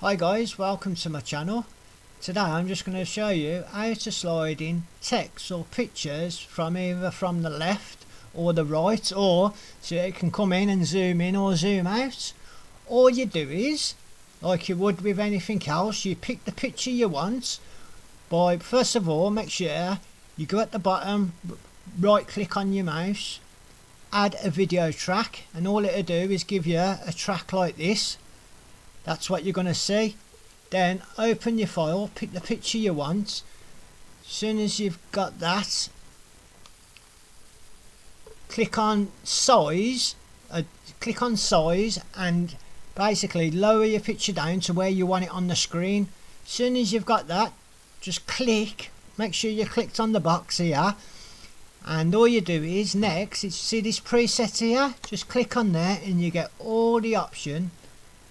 Hi guys, welcome to my channel. Today I'm just going to show you how to slide in text or pictures from either from the left or the right, or so it can come in and zoom in or zoom out. All you do is, like you would with anything else, you pick the picture you want by, first of all, make sure you go at the bottom, right click on your mouse, add a video track, and all it'll do is give you a track like this. That's what you're going to see. Then open your file, pick the picture you want. As soon as you've got that, click on size, and basically lower your picture down to where you want it on the screen. As soon as you've got that, just click, make sure you clicked on the box here, and all you do is next, see this preset here, just click on there and you get all the option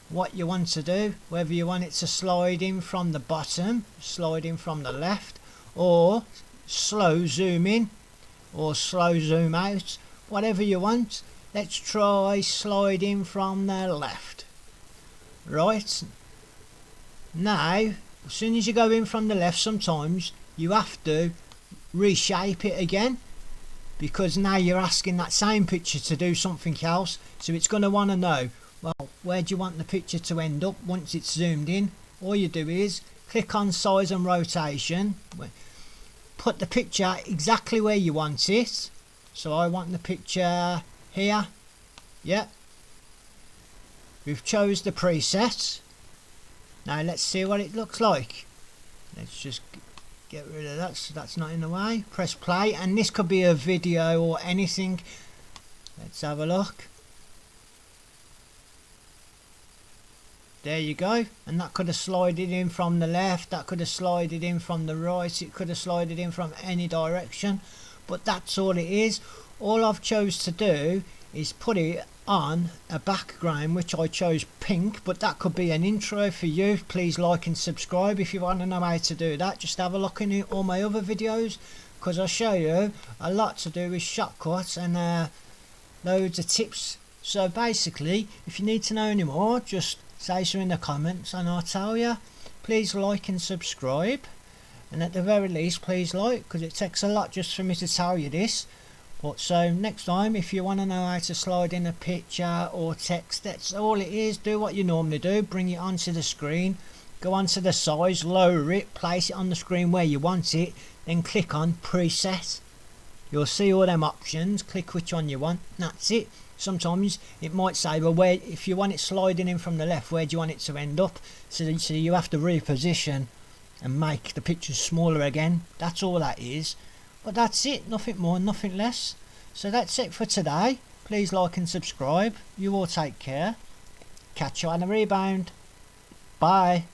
what you want to do, whether you want it to slide in from the bottom, slide in from the left, or slow zoom in or slow zoom out, whatever you want. Let's try slide in from the left. Right now, as soon as you go in from the left, sometimes you have to reshape it again, because now you're asking that same picture to do something else, so it's going to want to know, well, where do you want the picture to end up once it's zoomed in. All you do is click on size and rotation, put the picture exactly where you want it. So I want the picture here. Yeah, we've chose the preset. Now let's see what it looks like. Let's just get rid of that so that's not in the way. Press play, and this could be a video or anything. Let's have a look. There you go, and that could have slided in from the left, that could have slided in from the right, it could have slided in from any direction, but that's all it is. All I've chose to do is put it on a background, which I chose pink, but that could be an intro for you. Please like and subscribe if you want to know how to do that. Just have a look in all my other videos, because I show you a lot to do with Shotcut and loads of tips. So basically, if you need to know any more, just say so in the comments and I'll tell you. Please like and subscribe, and at the very least please like, because it takes a lot just for me to tell you this. But so next time, if you want to know how to slide in a picture or text, that's all it is. Do what you normally do, bring it onto the screen, go onto the size, lower it, place it on the screen where you want it, then click on preset. You'll see all them options, click which one you want, that's it. Sometimes it might say, well, where, if you want it sliding in from the left, where do you want it to end up? So you have to reposition and make the picture smaller again. That's all that is. But that's it, nothing more, nothing less. So that's it for today. Please like and subscribe. You all take care. Catch you on the rebound. Bye.